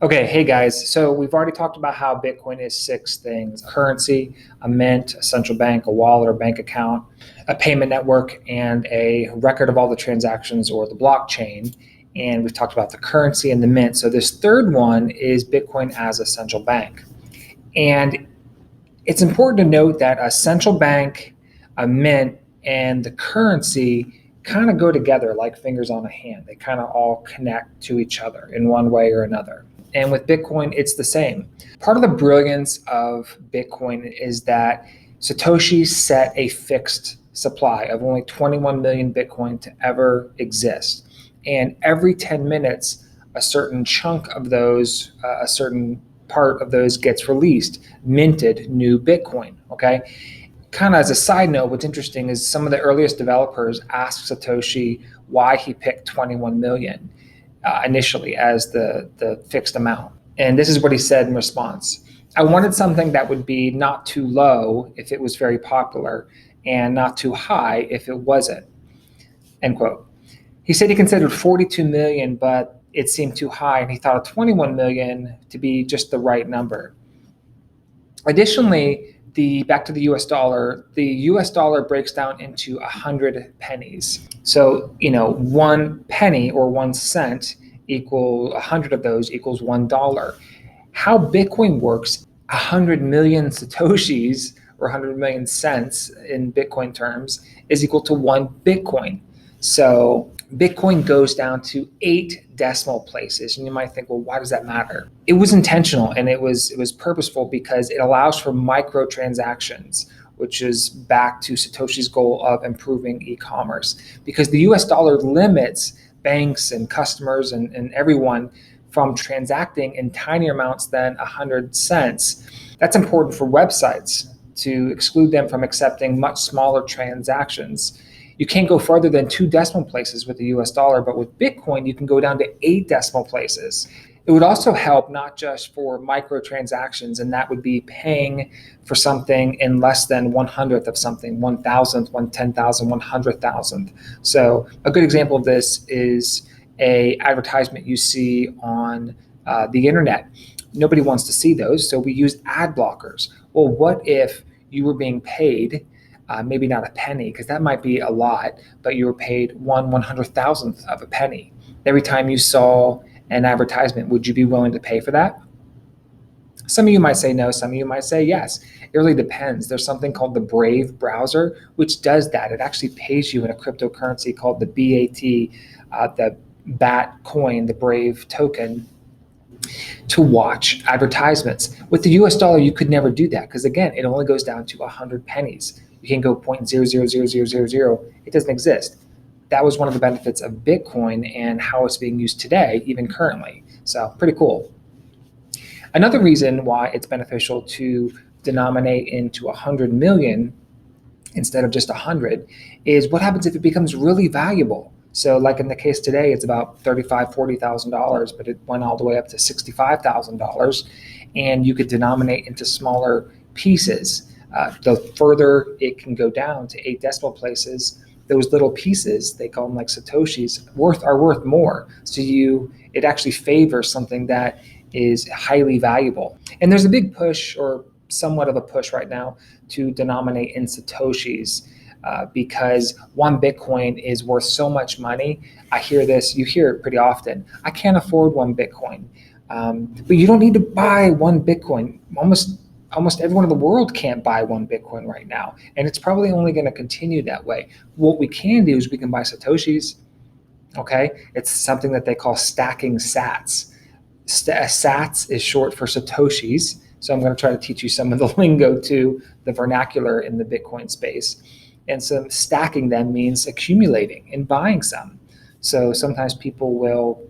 Okay, hey guys. So we've already talked about how Bitcoin is six things: a currency, a mint, a central bank, a wallet or bank account, a payment network, and a record of all the transactions or the blockchain. And we've talked about the currency and the mint. So this third one is Bitcoin as a central bank. And it's important to note that a central bank, a mint, and the currency kind of go together like fingers on a hand. They kind of all connect to each other in one way or another. And with Bitcoin, it's the same. Part of the brilliance of Bitcoin is that Satoshi set a fixed supply of only 21 million Bitcoin to ever exist. And every 10 minutes, a certain chunk of those, a certain part of those gets released, minted new Bitcoin. Okay. Kind of as a side note, what's interesting is some of the earliest developers asked Satoshi why he picked 21 million initially as the fixed amount. And this is what he said in response. I wanted something that would be not too low if it was very popular and not too high if it wasn't, end quote. He said he considered 42 million, but it seemed too high, and he thought of 21 million to be just the right number. Additionally, back to the US dollar breaks down into 100 pennies. So, 1 penny or 1 cent equal 100 of those equals $1. How Bitcoin works, 100 million Satoshis or 100 million cents in Bitcoin terms is equal to 1 Bitcoin. So Bitcoin goes down to 8 decimal places. And you might think, well, why does that matter? It was intentional and it was purposeful because it allows for microtransactions, which is back to Satoshi's goal of improving e-commerce. Because the US dollar limits banks and customers and everyone from transacting in tinier amounts than 100 cents. That's important for websites to exclude them from accepting much smaller transactions. You can't go further than 2 decimal places with the US dollar, but with Bitcoin, you can go down to 8 decimal places. It would also help not just for microtransactions, and that would be paying for something in less than 1/100th of something, 1,000th, 1/10,000, 100,000. So a good example of this is a advertisement you see on the internet. Nobody wants to see those, so we use ad blockers. Well, what if you were being paid maybe not a penny, because that might be a lot, but you were paid 1/100,000th of a penny every time you saw an advertisement? Would you be willing to pay for that? Some of you might say no, some of you might say yes. It really depends. There's something called the Brave browser, which does that. It actually pays you in a cryptocurrency called the BAT, the BAT coin, the Brave token, to watch advertisements. With the US dollar, you could never do that because, again, it only goes down to 100 pennies. You can go 0.000000. It doesn't exist. That was one of the benefits of Bitcoin and how it's being used today, even currently. So pretty cool. Another reason why it's beneficial to denominate into 100 million instead of just 100 is what happens if it becomes really valuable. So like in the case today, it's about $35,000, $40,000, but it went all the way up to $65,000, and you could denominate into smaller pieces. The further it can go down to 8 decimal places, those little pieces, they call them like Satoshis, are worth more. So it actually favors something that is highly valuable. And there's a big push, or somewhat of a push right now, to denominate in Satoshis because 1 Bitcoin is worth so much money. I hear this, you hear it pretty often. I can't afford 1 Bitcoin. But you don't need to buy 1 Bitcoin. Almost everyone in the world can't buy 1 Bitcoin right now. And it's probably only going to continue that way. What we can do is we can buy Satoshis. Okay. It's something that they call stacking sats. Sats is short for Satoshis. So I'm going to try to teach you some of the lingo to the vernacular in the Bitcoin space. And so stacking them means accumulating and buying some. So sometimes people will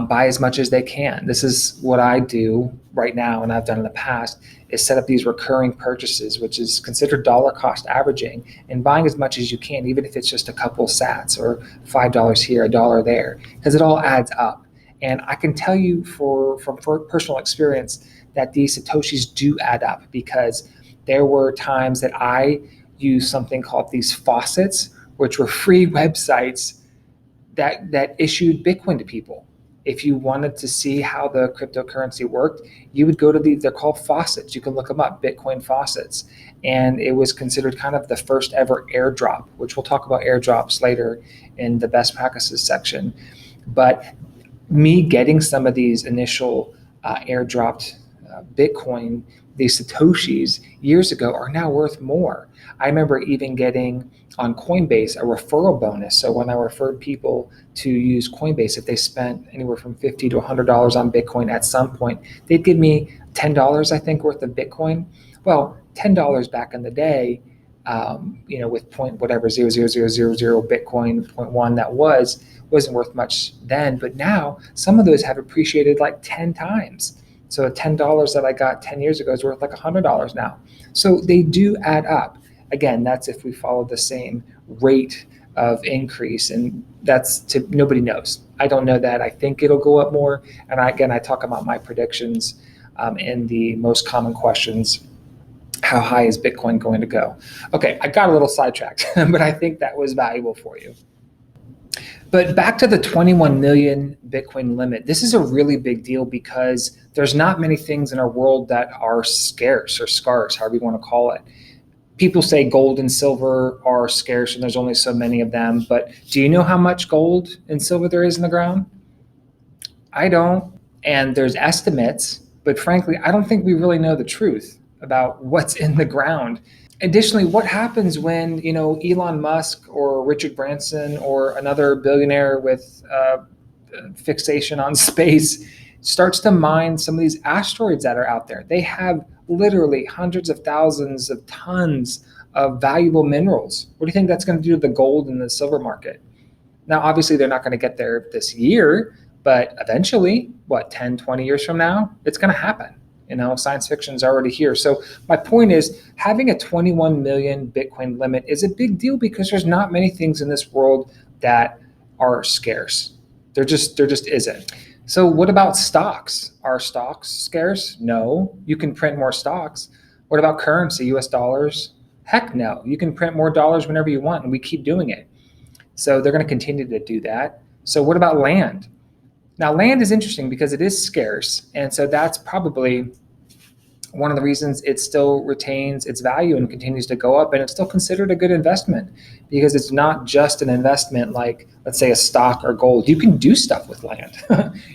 buy as much as they can. This is what I do right now, and I've done in the past, is set up these recurring purchases, which is considered dollar cost averaging, and buying as much as you can, even if it's just a couple sats or $5 here, $1 there, because it all adds up. And I can tell you from personal experience that these Satoshis do add up, because there were times that I used something called these Faucets, which were free websites that issued Bitcoin to people. if you wanted to see how the cryptocurrency worked, you would go to they're called faucets. You can look them up, Bitcoin faucets. And it was considered kind of the first ever airdrop, which we'll talk about airdrops later in the best practices section. But me getting some of these initial airdropped Bitcoin, these Satoshis years ago are now worth more. I remember even getting on Coinbase a referral bonus. So when I referred people to use Coinbase, if they spent anywhere from $50 to $100 on Bitcoin at some point, they'd give me $10, I think, worth of Bitcoin. Well, $10 back in the day, with point whatever 0.0000 Bitcoin, 0.1 that wasn't worth much then. But now some of those have appreciated like 10 times. So $10 that I got 10 years ago is worth like $100 now. So they do add up. Again, that's if we follow the same rate of increase, and nobody knows. I don't know that. I think it'll go up more. And I talk about my predictions in the most common questions. How high is Bitcoin going to go? Okay, I got a little sidetracked, but I think that was valuable for you. But back to the 21 million Bitcoin limit. This is a really big deal because there's not many things in our world that are scarce or scarce, however you want to call it. People say gold and silver are scarce and there's only so many of them, but do you know how much gold and silver there is in the ground? I don't, and there's estimates, but frankly, I don't think we really know the truth about what's in the ground. Additionally, what happens when Elon Musk or Richard Branson or another billionaire with fixation on space starts to mine some of these asteroids that are out there? They have literally hundreds of thousands of tons of valuable minerals. What do you think that's going to do to the gold and the silver market? Now, obviously, they're not going to get there this year, but eventually, 10, 20 years from now, it's going to happen. Science fiction is already here. So my point is, having a 21 million Bitcoin limit is a big deal because there's not many things in this world that are scarce. There just isn't. So what about stocks? Are stocks scarce? No. You can print more stocks. What about currency, US dollars? Heck no. You can print more dollars whenever you want, and we keep doing it. So they're going to continue to do that. So what about land? Now, land is interesting because it is scarce, and so that's probably one of the reasons it still retains its value and continues to go up, and it's still considered a good investment because it's not just an investment like, let's say, a stock or gold. You can do stuff with land.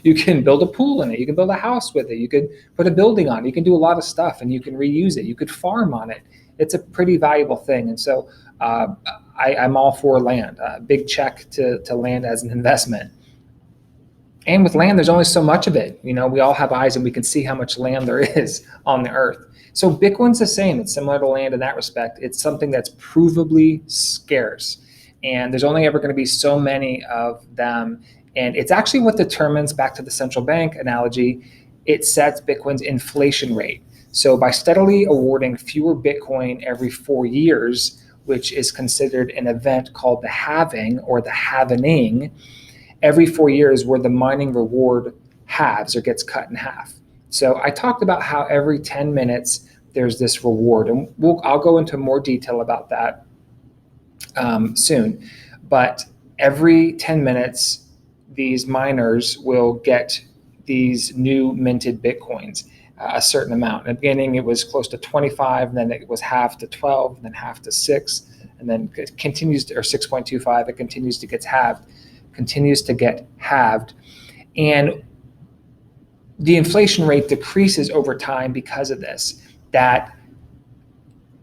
You can build a pool in it. You can build a house with it. You could put a building on it. You can do a lot of stuff, and you can reuse it. You could farm on it. It's a pretty valuable thing, and so I'm all for land. Big check to land as an investment. And with land, there's only so much of it. We all have eyes and we can see how much land there is on the earth. So Bitcoin's the same. It's similar to land in that respect. It's something that's provably scarce. And there's only ever going to be so many of them. And it's actually what determines, back to the central bank analogy, it sets Bitcoin's inflation rate. So by steadily awarding fewer Bitcoin every 4 years, which is considered an event called the halving or the halvening, every 4 years where the mining reward halves or gets cut in half. So I talked about how every 10 minutes there's this reward, and I'll go into more detail about that soon. But every 10 minutes, these miners will get these new minted Bitcoins, a certain amount. In the beginning, it was close to 25, and then it was half to 12, and then half to 6, and then it continues to, or 6.25, it continues to get halved. And the inflation rate decreases over time because of this. That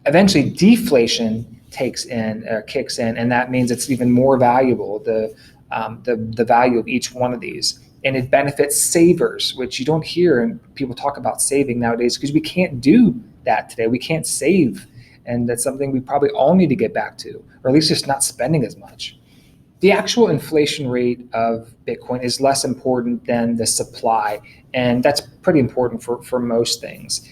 eventually deflation kicks in, and that means it's even more valuable, the value of each one of these. And it benefits savers, which you don't hear and people talk about saving nowadays because we can't do that today. We can't save, and that's something we probably all need to get back to, or at least just not spending as much. The actual inflation rate of Bitcoin is less important than the supply, and that's pretty important for most things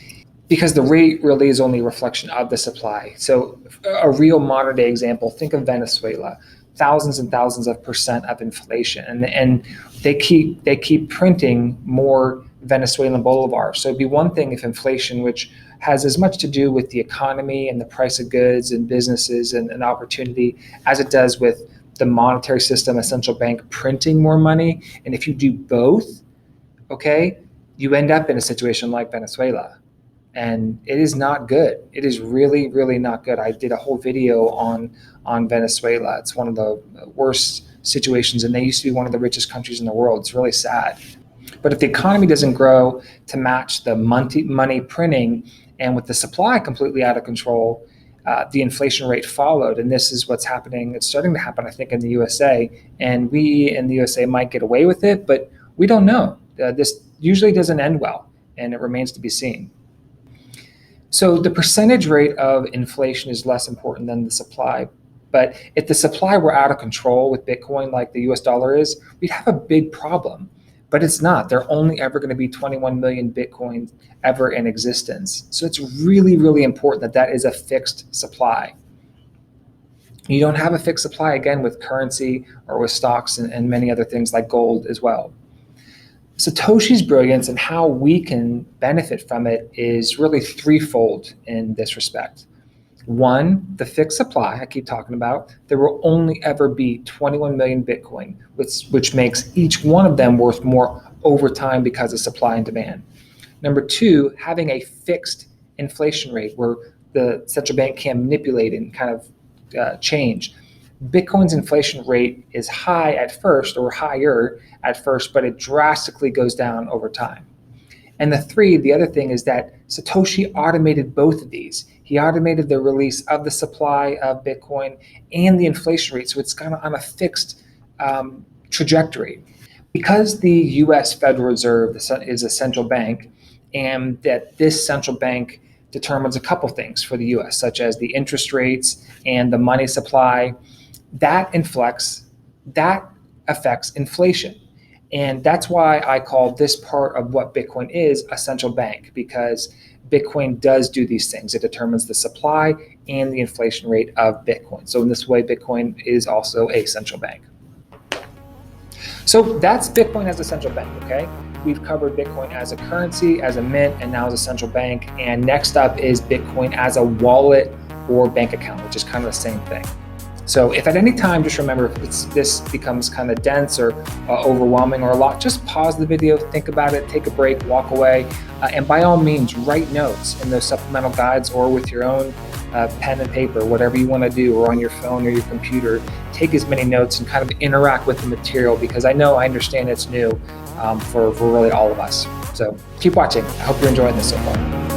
because the rate really is only a reflection of the supply. So a real modern day example, think of Venezuela, thousands and thousands of percent of inflation, and they keep printing more Venezuelan bolivars. So it'd be one thing if inflation, which has as much to do with the economy and the price of goods and businesses and opportunity as it does with the monetary system, a central bank printing more money. And if you do both, okay, you end up in a situation like Venezuela. And it is not good. It is really, really not good. I did a whole video on Venezuela. It's one of the worst situations, and they used to be one of the richest countries in the world. It's really sad. But if the economy doesn't grow to match the money printing, and with the supply completely out of control, the inflation rate followed. And this is what's happening. It's starting to happen, I think, in the USA. And we in the USA might get away with it, but we don't know. This usually doesn't end well, and it remains to be seen. So the percentage rate of inflation is less important than the supply. But if the supply were out of control with Bitcoin like the US dollar is, we'd have a big problem. But it's not. There are only ever going to be 21 million Bitcoins ever in existence. So it's really, really important that that is a fixed supply. You don't have a fixed supply, again, with currency or with stocks and many other things like gold as well. Satoshi's brilliance and how we can benefit from it is really threefold in this respect. One, the fixed supply I keep talking about. There will only ever be 21 million Bitcoin, which makes each one of them worth more over time because of supply and demand. Number two, having a fixed inflation rate where the central bank can manipulate and kind of change. Bitcoin's inflation rate is high at first, or higher at first, but it drastically goes down over time. And the other thing is that Satoshi automated both of these. He automated the release of the supply of Bitcoin and the inflation rate, so it's kind of on a fixed trajectory. Because the US Federal Reserve is a central bank, and that this central bank determines a couple things for the US, such as the interest rates and the money supply, that affects inflation. And that's why I call this part of what Bitcoin is a central bank, because Bitcoin does do these things. It determines the supply and the inflation rate of Bitcoin. So in this way, Bitcoin is also a central bank. So that's Bitcoin as a central bank, okay? We've covered Bitcoin as a currency, as a mint, and now as a central bank. And next up is Bitcoin as a wallet or bank account, which is kind of the same thing. So if at any time, just remember, if this becomes kind of dense or overwhelming or a lot, just pause the video, think about it, take a break, walk away, and by all means, write notes in those supplemental guides or with your own pen and paper, whatever you want to do, or on your phone or your computer. Take as many notes and kind of interact with the material, because I understand it's new for really all of us. So keep watching. I hope you're enjoying this so far.